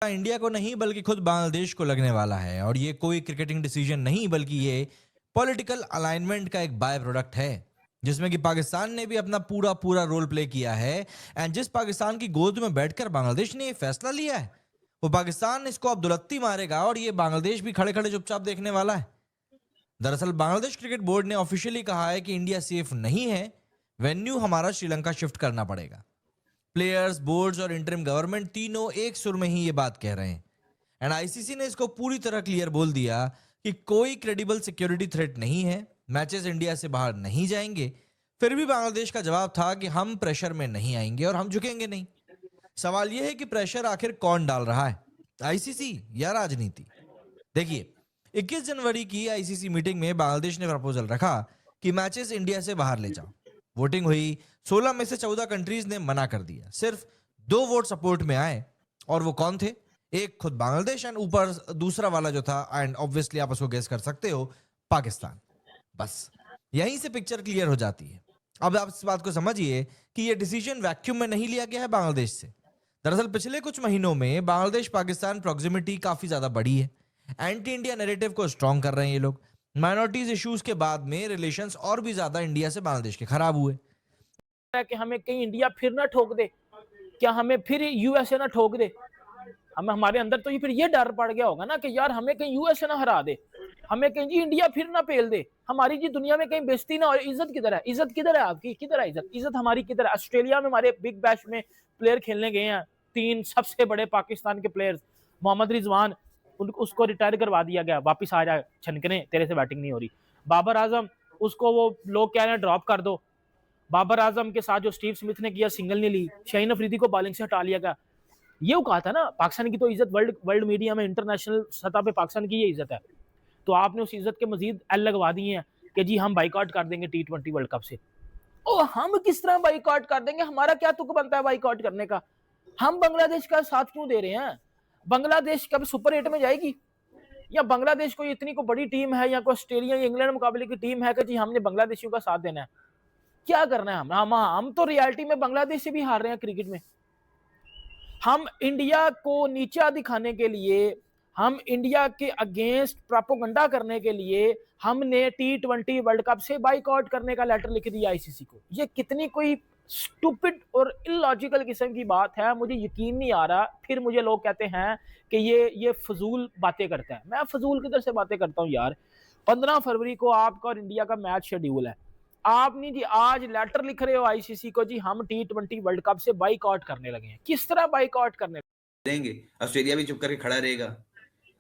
India को नहीं बल्कि खुद बांग्लादेश को लगने वाला है, और ये कोई क्रिकेटिंग डिसीजन नहीं बल्कि ये पॉलिटिकल अलाइनमेंट का एक बाय प्रोडक्ट है, जिसमें कि पाकिस्तान ने भी अपना पूरा पूरा रोल प्ले किया है। एंड जिस पाकिस्तान की गोद में बैठकर बांग्लादेश ने ये फैसला लिया है, वो पाकिस्तान इसको अब दुलत्ती मारेगा और ये बांग्लादेश भी खड़े खड़े चुपचाप देखने वाला है। दरअसल बांग्लादेश क्रिकेट बोर्ड ने ऑफिशियली कहा है कि इंडिया सेफ नहीं है, वेन्यू हमारा श्रीलंका शिफ्ट करना पड़ेगा। प्लेयर्स, बोर्ड्स और इंटरिम गवर्नमेंट तीनों एक सुर में ही ये बात कह रहे हैं। एंड आईसीसी ने इसको पूरी तरह क्लियर बोल दिया कि कोई क्रेडिबल सिक्योरिटी थ्रेट नहीं है, मैचेस इंडिया से बाहर नहीं जाएंगे। फिर भी बांग्लादेश का जवाब था कि हम प्रेशर में नहीं आएंगे और हम झुकेंगे नहीं। सवाल यह है कि प्रेशर आखिर कौन डाल रहा है, आईसीसी या राजनीति? देखिए, 21 जनवरी की आईसीसी मीटिंग में बांग्लादेश ने प्रपोजल रखा कि मैचेस इंडिया से बाहर ले जाओ। वोटिंग हुई, 16 में से 14 कंट्रीज ने मना कर दिया, सिर्फ 2 वोट सपोर्ट में आए। और वो कौन थे? एक खुद बांग्लादेश एंड ऊपर दूसरा वाला जो था, एंड ऑब्वियसली आप उसको गेस कर सकते हो, पाकिस्तान। बस यहीं से पिक्चर क्लियर हो जाती है। अब आप इस बात को समझिए कि ये डिसीजन वैक्यूम में नहीं लिया गया है बांग्लादेश से। दरअसल पिछले कुछ महीनों में बांग्लादेश पाकिस्तान प्रॉक्सिमिटी काफी ज्यादा बढ़ी है। एंटी इंडिया नैरेटिव को स्ट्रॉन्ग कर रहे हैं ये लोग। माइनॉरिटीज इश्यूज के बाद में रिलेशंस और भी ज्यादा इंडिया से बांग्लादेश के खराब हुए। कि हमें कहीं इंडिया फिर ना ठोक दे, क्या हमें फिर यूएसए ना ठोक दे। हमारे अंदर तो फिर ये डर पड़ गया होगा ना कि यार हमें कहीं यूएसए ना हरा दे, हमें कहीं जी इंडिया फिर ना पेल दे, हमारी जी दुनिया में कहीं बेइज्जती ना हो। इज्जत किधर है? इज्जत किधर है आपकी? किधर है इज्जत? इज्जत हमारी किधर है? ऑस्ट्रेलिया में हमारे बिग बैश में प्लेयर खेलने गए हैं, 3 सबसे बड़े पाकिस्तान के प्लेयर्स। मोहम्मद रिजवान, उसको रिटायर करवा दिया गया, वापिस आ जाए छनकने, तेरे से बैटिंग नहीं हो रही। बाबर आजम, उसको वो लोग कह रहे हैं ड्रॉप कर दो। बाबर आजम के साथ जो स्टीव स्मिथ ने किया, सिंगल नहीं ली। शाहीन अफरीदी को बॉलिंग से हटा लिया गया। ये कहा था ना, पाकिस्तान की तो इज्जत वर्ल्ड मीडिया में, इंटरनेशनल सतह पे पाकिस्तान की ये इज्जत है। तो आपने उस इज्जत के मजीद एल लगवा दी है कि जी हम बाइकआउट कर देंगे T20 वर्ल्ड कप से। ओ हम किस तरह बाइकआउट कर देंगे? हमारा क्या तुक बनता है बाइकआउट करने का? हम बांग्लादेश का साथ क्यों दे रहे हैं? बांग्लादेश कब सुपर 8 में जाएगी? या बांग्लादेश कोई इतनी को बड़ी टीम है, या कोई ऑस्ट्रेलिया या इंग्लैंड मुकाबले की टीम है कि जी हमने बांग्लादेशियों का साथ देना है? क्या करना है? हम तो रियलिटी में बांग्लादेश से भी हार रहे हैं क्रिकेट में। हम इंडिया को नीचा दिखाने के लिए, हम इंडिया के अगेंस्ट प्रोपेगेंडा करने के लिए हमने T20 वर्ल्ड कप से बाइकआउट करने का लेटर लिख दिया आईसीसी को। ये कितनी कोई स्टूपिड और इलॉजिकल किस्म की बात है, मुझे यकीन नहीं आ रहा। फिर मुझे लोग कहते हैं कि ये फजूल बातें करता है। मैं फजूल किधर से बातें करता हूँ यार? 15 फरवरी को आपका और इंडिया का मैच शेड्यूल है। आप नहीं जी आज लेटर लिख रहे हो आईसीसी को, जी हम T20 वर्ल्ड कप से बाइकआउट करने लगे हैं। किस तरह बाइकआउट करने देंगे? ऑस्ट्रेलिया भी चुप करके खड़ा रहेगा।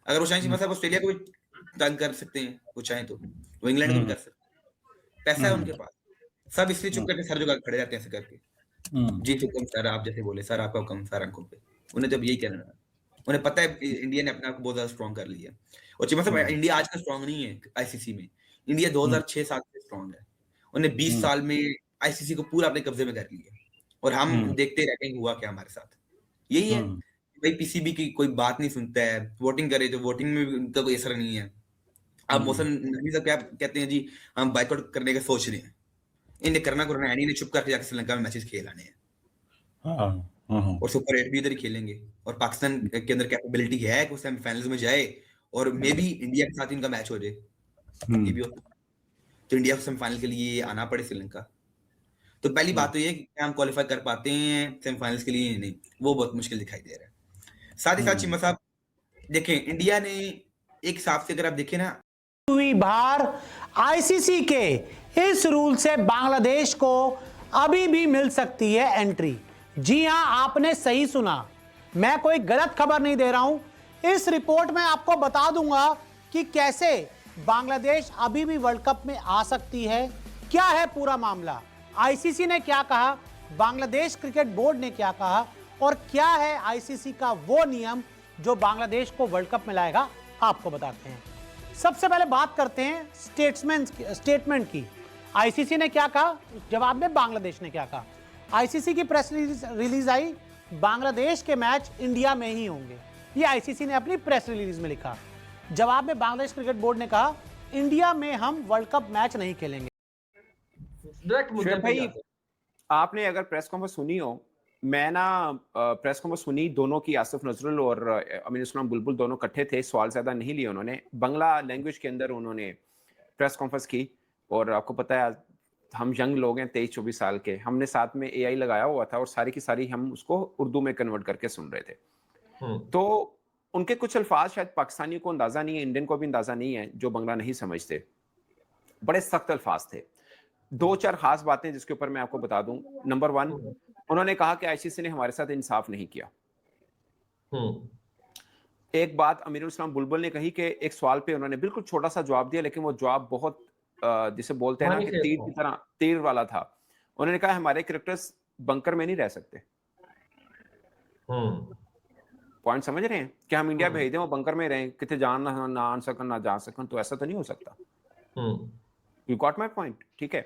अगर वो चाहें मतलब ऑस्ट्रेलिया को भी तंग कर सकते हैं, वो चाहें तो वो इंग्लैंड को भी कर सकते हैं। पैसा है उनके पास, सब इसलिए चुप करके सर झुका खड़े रहते हैं ऐसे करके। जी हुक्म सर, आप जैसे बोले सर आपका हुक्म सर आंखों पे। उन्हें तो यही कहना है, उन्हें पता है इंडिया ने अपने आप को बहुत ज्यादा स्ट्रॉन्ग कर लिया। और चिमा साहब, इंडिया आज का स्ट्रॉन्ग नहीं है आईसीसी में। इंडिया 2006-7 से स्ट्रॉन्ग है। उन्हें 20 साल में आईसीसी को पूरा अपने कब्जे में कर लिया, और हम देखते रहते हैं हुआ क्या हमारे साथ। यही है भाई, पीसीबी की कोई बात नहीं सुनता है। वोटिंग करे तो वोटिंग में भी उनका कोई असर नहीं है। अब मौसम नबी साहब क्या कहते हैं, जी हम बाइकआउट करने का सोच रहे हैं। इन्हें करना है, इन्हें चुप करके जाकर श्रीलंका में मैचेस खेल आने हैं। और सुपर 8 भी इधर ही खेलेंगे। और पाकिस्तान के अंदर कैपेबिलिटी है कि वो सेमीफाइनल्स में जाए, और मे बी इंडिया के साथ इनका मैच हो जाए। ये भी होता है तो इंडिया को सेमीफाइनल के लिए आना पड़े श्रीलंका। तो पहली बात तो ये कि हम क्वालिफाई कर पाते हैं सेमीफाइनल्स के लिए, नहीं, वो बहुत मुश्किल दिखाई दे रहा है। साथ ही साथ चिम्मा साहब देखें, इंडिया ने एक हिसाब से अगर आप देखें ना, हुई बाहर आईसीसी के इस रूल से बांग्लादेश को अभी भी मिल सकती है एंट्री। जी हां, आपने सही सुना, मैं कोई गलत खबर नहीं दे रहा हूं। इस रिपोर्ट में आपको बता दूंगा कि कैसे बांग्लादेश अभी भी वर्ल्ड कप में आ सकती है, क्या है पूरा मामला, आईसीसी ने क्या कहा, बांग्लादेश क्रिकेट बोर्ड ने क्या कहा, और क्या है आईसीसी का वो नियम जो बांग्लादेश को वर्ल्ड कप में लाएगा, आपको बताते हैं। सबसे पहले बात करते हैं स्टेटमेंट की। आईसीसी ने क्या कहा, जवाब में बांग्लादेश ने क्या कहा। आईसीसी की प्रेस रिलीज आई, बांग्लादेश के मैच इंडिया में ही होंगे, ये आईसीसी ने अपनी प्रेस रिलीज में लिखा। जवाब में बांग्लादेश क्रिकेट बोर्ड ने कहा इंडिया में हम वर्ल्ड कप मैच नहीं खेलेंगे। भाई, आपने अगर प्रेस कॉन्फ्रेंस सुनी हो मैं ना प्रेस कॉन्फ्रेंस सुनी दोनों की, आसिफ नजरुल और अमीन इस्लाम बुलबुल दोनों इकट्ठे थे, सवाल ज्यादा नहीं लिए उन्होंने, बांग्ला लैंग्वेज के अंदर उन्होंने प्रेस कॉन्फ्रेंस की। और आपको पता है हम यंग लोग हैं 23-24 साल के, हमने साथ में AI लगाया हुआ था और सारी की सारी हम उसको उर्दू में कन्वर्ट करके सुन रहे थे। तो उनके कुछ अल्फाज शायद पाकिस्तानियों को अंदाजा नहीं है, इंडियन को भी अंदाजा नहीं है जो बांग्ला नहीं समझते, बड़े सख्त अल्फाज थे। 2-4 खास बातें जिसके ऊपर मैं आपको बता दूं। नंबर 1, उन्होंने कहा कि ICC ने हमारे साथ इंसाफ नहीं किया। एक बात अमीरुल इस्लाम बुलबुल ने कही कि एक सवाल पे उन्होंने बिल्कुल छोटा सा जवाब दिया, लेकिन वो जवाब बहुत जिसे बोलते हैं ना कि तीर की तरह, तीर वाला था। उन्होंने कहा हमारे कैरेक्टर्स बंकर में नहीं रह सकते। पॉइंट समझ रहे हैं कि हम इंडिया भेज दें वो बंकर में रहें, कितने जान ना आ सकन ना जा सकन, तो ऐसा तो नहीं हो सकता। You got my point? ठीक है।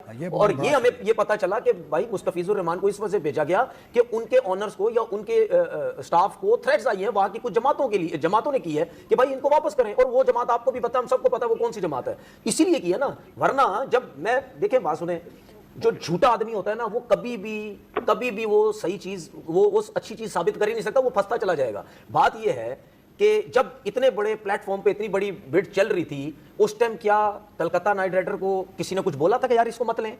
और ये हमें ये पता चला कि भाई मुस्तफिजुर रहमान को इस वजह से भेजा गया कि उनके ऑनर्स को या उनके स्टाफ को थ्रेट्स आई हैं वहां की कुछ जमातों के लिए, जमातों ने की है कि भाई इनको वापस करें। और वो जमात आपको भी पता, हम सबको पता वो कौन सी जमात है, इसीलिए किया ना। वरना जब मैं देखें, बात सुने, जो झूठा आदमी होता है ना वो कभी भी वो सही चीज, वो अच्छी चीज साबित कर ही नहीं सकता, वो फंसता चला जाएगा। बात ये है कि जब इतने बड़े प्लेटफॉर्म पे इतनी बड़ी बिड चल रही थी, उस टाइम क्या कलकत्ता नाइट राइडर को किसी ने कुछ बोला था कि यार इसको मत लें?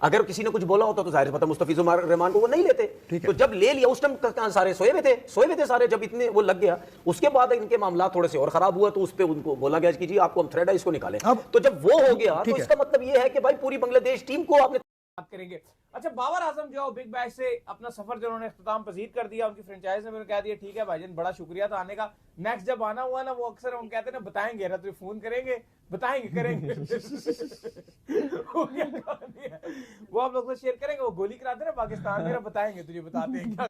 अगर किसी ने कुछ बोला होता तो जाहिर पता मुस्तफिजुर रहमान को वो नहीं लेते। तो जब ले लिया उस टाइम सारे सोए हुए थे सारे, जब इतने वो लग गया, उसके बाद इनके मामला थोड़े से और खराब हुआ तो उस पर उनको बोला गया कि जी आपको हम थ्रेड है, इसको निकालें। तो जब वो हो गया तो इसका मतलब ये है कि भाई पूरी बांग्लादेश टीम को आपने बात करेंगे। अच्छा, बाबर आजम जो बिग बैश से अपना सफर जो उन्होंने इख्तिताम पजीर कर दिया, उनकी फ्रेंचाइज ने भी कह दिया ठीक है भाईजान बड़ा शुक्रिया था आने का, नेक्स्ट जब आना हुआ ना वो अक्सर हम कहते हैं ना बताएंगे ना, तो फोन करेंगे बताएंगे करेंगे वो क्या कहानी है वो आप लोग से शेयर करेंगे, वो गोली कराते ना पाकिस्तान मेरा, बताएंगे तुझे बताते हैं क्या।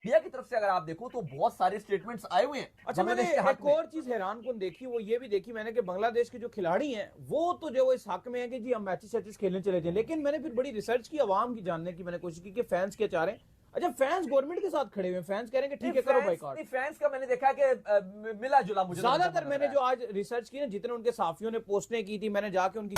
इंडिया की तरफ से अगर आप देखो तो बहुत सारे स्टेटमेंट्स आए हुए हैं। अच्छा, मैंने एक और चीज हैरान कौन देखी, वो ये भी देखी मैंने कि बांग्लादेश के जो खिलाड़ी हैं वो तो जो इस हक में है कि जी हम मैचेस खेलने चले जाएं, लेकिन मैंने फिर बड़ी रिसर्च की, आवाम की जानने की मैंने कोशिश की कि फैंस क्या चाह रहे हैं। अच्छा, फैंस गवर्नमेंट के साथ खड़े हुए हैं, फैंस कह रहे हैं कि ठीक है करो बाइकआउट। फैंस का मैंने देखा कि मिला जुला, मुझे ज्यादातर मैंने जो आज रिसर्च की ना, जितने उनके साथियों ने पोस्टें की थी, मैंने जाके उनकी